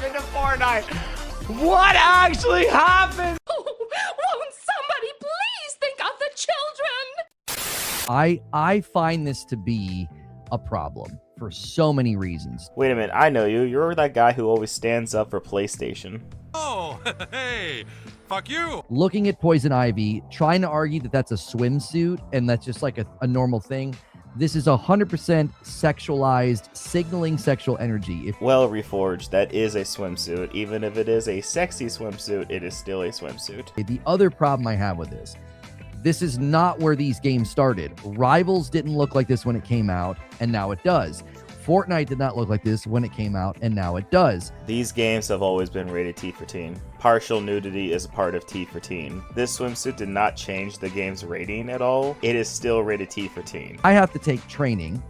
happened to Fortnite? What actually happened? Oh, won't somebody please think of the children? I find this to be a problem for so many reasons. Wait a minute, I know you. You're that guy who always stands up for PlayStation. Oh, hey, fuck you. Looking at Poison Ivy, trying to argue that that's a swimsuit and that's just like a normal thing. This is 100% sexualized, signaling sexual energy. Well, Reforge, that is a swimsuit. Even if it is a sexy swimsuit, it is still a swimsuit. The other problem I have with this is not where these games started. Rivals didn't look like this when it came out, and now it does. Fortnite did not look like this when it came out, and now it does. These games have always been rated T for teen. Partial nudity is a part of T for teen. This swimsuit did not change the game's rating at all. It is still rated T for teen. I have to take training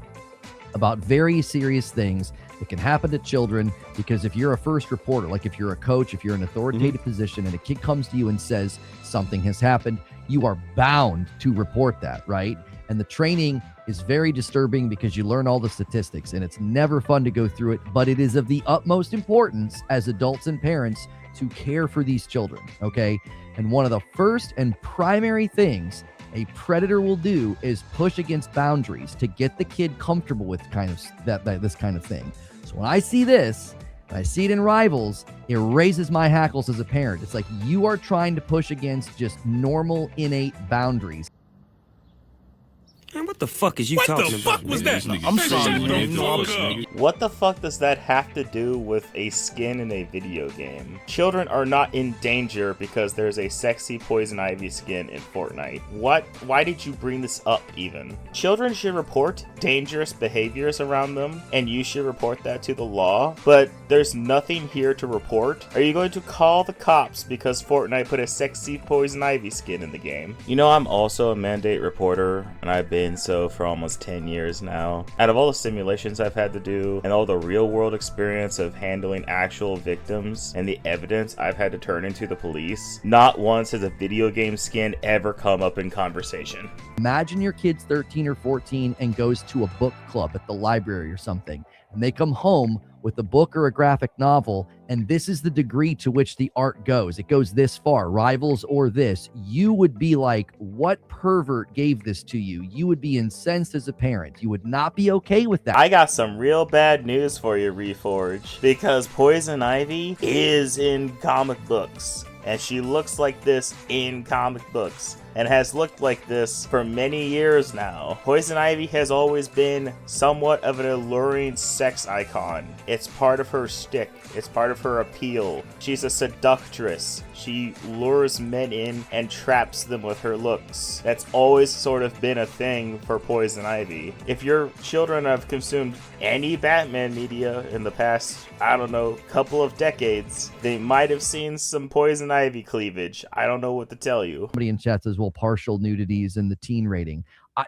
about very serious things that can happen to children, because if you're a first reporter, like if you're a coach, if you're in an authoritative position and a kid comes to you and says something has happened, you are bound to report that, right? And the training is very disturbing because you learn all the statistics and it's never fun to go through it, but it is of the utmost importance as adults and parents to care for these children, okay? And one of the first and primary things a predator will do is push against boundaries to get the kid comfortable with this kind of thing. So when I see this, and I see it in Rivals, it raises my hackles as a parent. It's like you are trying to push against just normal, innate boundaries. Man, what the fuck is you talking about? What the fuck was that? I'm sorry. What the fuck does that have to do with a skin in a video game? Children are not in danger because there's a sexy Poison Ivy skin in Fortnite. What? Why did you bring this up even? Children should report dangerous behaviors around them, and you should report that to the law, but there's nothing here to report. Are you going to call the cops because Fortnite put a sexy Poison Ivy skin in the game? You know, I'm also a mandate reporter, and I've been so for almost 10 years now. Out of all the simulations I've had to do and all the real world experience of handling actual victims and the evidence I've had to turn into the police, not once has a video game skin ever come up in conversation. Imagine your kid's 13 or 14 and goes to a book club at the library or something, and they come home with a book or a graphic novel, and this is the degree to which the art goes. It goes this far, Rivals or this. You would be like, what pervert gave this to you? You would be incensed as a parent. You would not be okay with that. I got some real bad news for you, Reforge, because Poison Ivy is in comic books, and she looks like this in comic books, and has looked like this for many years now. Poison Ivy has always been somewhat of an alluring sex icon. It's part of her shtick. It's part of her appeal. She's a seductress. She lures men in and traps them with her looks. That's always sort of been a thing for Poison Ivy. If your children have consumed any Batman media in the past, I don't know, couple of decades, they might have seen some Poison Ivy cleavage. I don't know what to tell you. Somebody in chat says, well, partial nudities and the teen rating.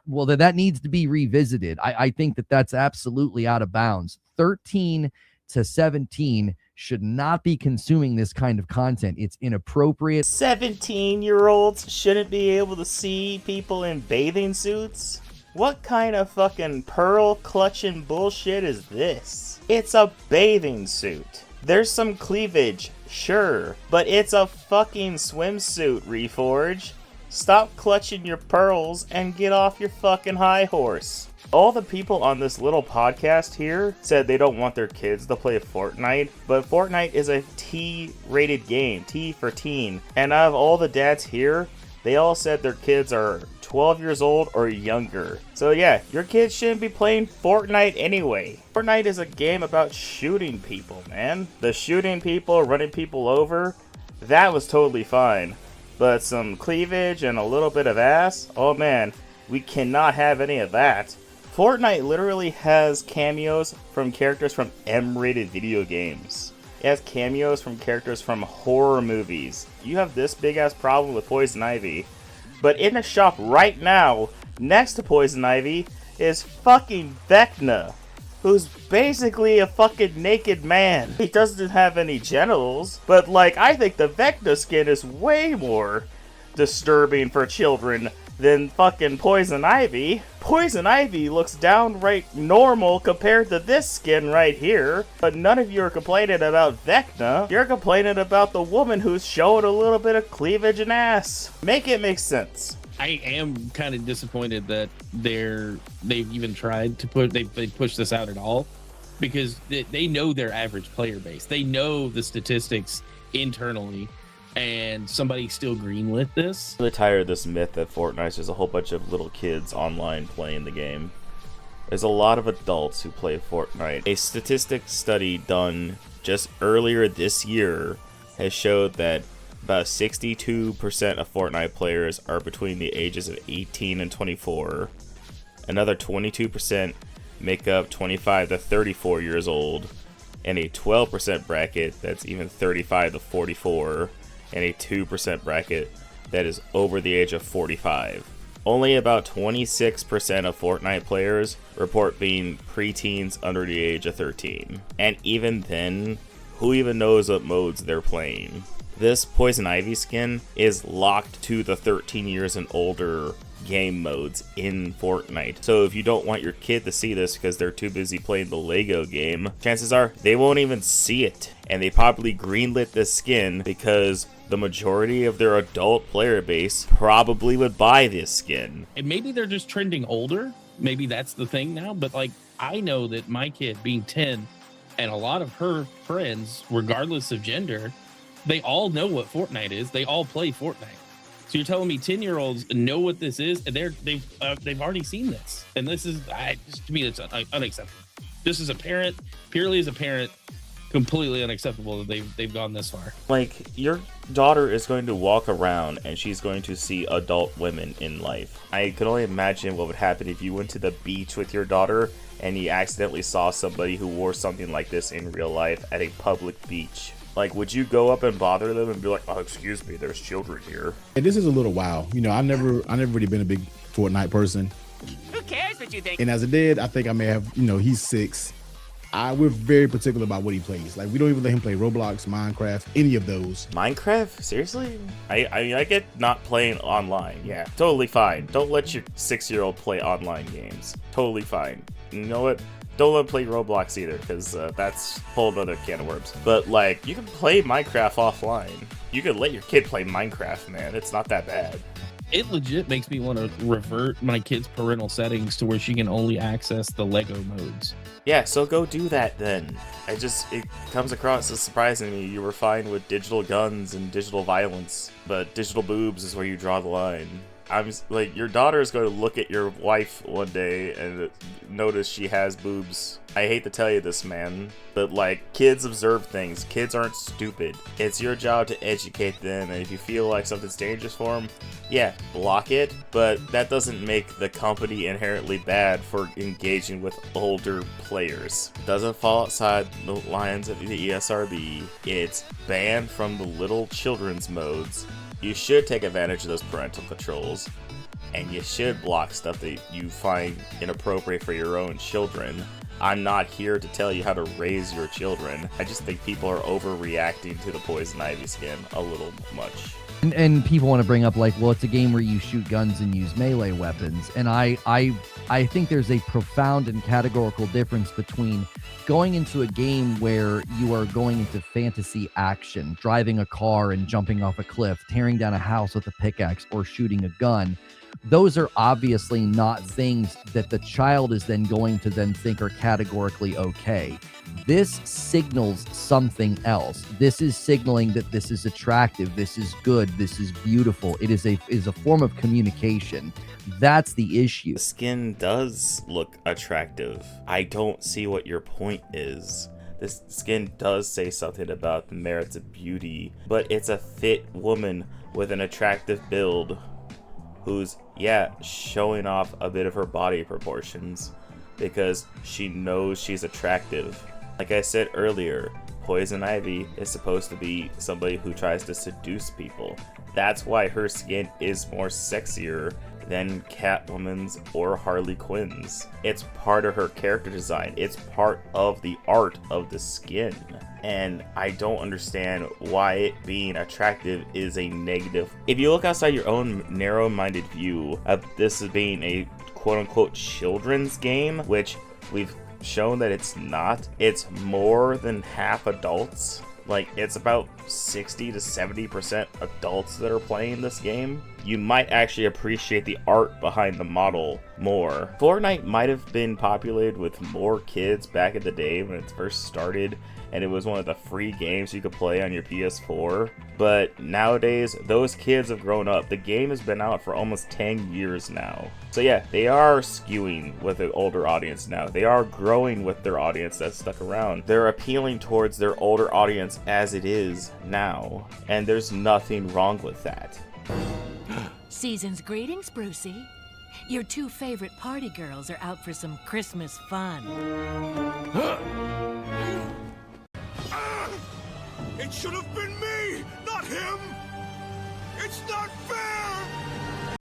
Well, that needs to be revisited. I think that's absolutely out of bounds. 13 to 17 should not be consuming this kind of content. It's inappropriate. 17-year-olds shouldn't be able to see people in bathing suits? What kind of fucking pearl clutching bullshit is this? It's a bathing suit. There's some cleavage, sure, but it's a fucking swimsuit, Reforge. Stop clutching your pearls and get off your fucking high horse. All the people on this little podcast here said they don't want their kids to play Fortnite, but Fortnite is a T-rated game, T for teen. And out of all the dads here, they all said their kids are 12 years old or younger. So yeah, your kids shouldn't be playing Fortnite anyway. Fortnite is a game about shooting people, man. The shooting people, running people over, that was totally fine. But some cleavage and a little bit of ass, oh man, we cannot have any of that. Fortnite literally has cameos from characters from M-rated video games. It has cameos from characters from horror movies. You have this big ass problem with Poison Ivy. But in the shop right now, next to Poison Ivy, is fucking Vecna, who's basically a fucking naked man. He doesn't have any genitals, but like, I think the Vecna skin is way more disturbing for children than fucking Poison Ivy. Poison Ivy looks downright normal compared to this skin right here, but none of you are complaining about Vecna. You're complaining about the woman who's showing a little bit of cleavage and ass. Make it make sense. I am kind of disappointed that they've even tried to put they push this out at all, because they know their average player base. They know the statistics internally, and somebody still greenlit this. I'm really tired of this myth that Fortnite's just a whole bunch of little kids online playing the game. There's a lot of adults who play Fortnite. A statistic study done just earlier this year has showed that about 62% of Fortnite players are between the ages of 18 and 24. Another 22% make up 25 to 34 years old, and a 12% bracket that's even 35 to 44, and a 2% bracket that is over the age of 45. Only about 26% of Fortnite players report being preteens under the age of 13. And even then, who even knows what modes they're playing? This Poison Ivy skin is locked to the 13 years and older game modes in Fortnite. So if you don't want your kid to see this because they're too busy playing the Lego game, chances are they won't even see it. And they probably greenlit this skin because the majority of their adult player base probably would buy this skin. And maybe they're just trending older. Maybe that's the thing now. But like, I know that my kid being 10 and a lot of her friends, regardless of gender, they all know what Fortnite is. They all play Fortnite. So you're telling me 10-year-olds know what this is, and they've already seen this, and this is to me it's unacceptable. This is purely as a parent, completely unacceptable that they've gone this far. Like, your daughter is going to walk around and she's going to see adult women in life. I can only imagine what would happen if you went to the beach with your daughter and you accidentally saw somebody who wore something like this in real life at a public beach. Like, would you go up and bother them and be like, oh, excuse me, there's children here? And this is a little wild. You know, I never really been a big Fortnite person. Who cares what you think? And as a dad, I think I may have, you know, he's 6. We're very particular about what he plays. Like, we don't even let him play Roblox, Minecraft, any of those. Minecraft? Seriously? I get not playing online. Yeah, totally fine. Don't let your 6-year-old play online games. Totally fine. You know what? Don't let him play Roblox either, because that's a whole other can of worms. But, like, you can play Minecraft offline. You can let your kid play Minecraft, man. It's not that bad. It legit makes me want to revert my kid's parental settings to where she can only access the Lego modes. Yeah, so go do that then. It comes across as surprising to me. You were fine with digital guns and digital violence, but digital boobs is where you draw the line. I'm like, your daughter is going to look at your wife one day and notice she has boobs. I hate to tell you this, man, but like, kids observe things. Kids aren't stupid. It's your job to educate them, and if you feel like something's dangerous for them, yeah, block it, but that doesn't make the company inherently bad for engaging with older players. It doesn't fall outside the lines of the ESRB. It's banned from the little children's modes. You should take advantage of those parental controls, and you should block stuff that you find inappropriate for your own children. I'm not here to tell you how to raise your children. I just think people are overreacting to the Poison Ivy skin a little much. And people want to bring up, like, well, it's a game where you shoot guns and use melee weapons. And I think there's a profound and categorical difference between going into a game where you are going into fantasy action, driving a car and jumping off a cliff, tearing down a house with a pickaxe, or shooting a gun. Those are obviously not things that the child is then going to then think are categorically okay. This signals something else. This is signaling that this is attractive, this is good, this is beautiful. It is a form of communication. That's the issue. The skin does look attractive. I don't see what your point is. This skin does say something about the merits of beauty, but it's a fit woman with an attractive build who's, yeah, showing off a bit of her body proportions because she knows she's attractive. Like I said earlier, Poison Ivy is supposed to be somebody who tries to seduce people. That's why her skin is more sexier than Catwoman's or Harley Quinn's. It's part of her character design. It's part of the art of the skin. And I don't understand why it being attractive is a negative. If you look outside your own narrow-minded view of this as being a quote-unquote children's game, which we've shown that it's not. It's more than half adults. Like, it's about 60 to 70% adults that are playing this game. You might actually appreciate the art behind the model more. Fortnite might have been populated with more kids back in the day when it first started, and it was one of the free games you could play on your PS4. But nowadays, those kids have grown up. The game has been out for almost 10 years now. So yeah, they are skewing with an older audience now. They are growing with their audience that's stuck around. They're appealing towards their older audience as it is now, and there's nothing wrong with that. Season's greetings, Brucey. Your two favorite party girls are out for some Christmas fun. It should have been me, not him! It's not fair!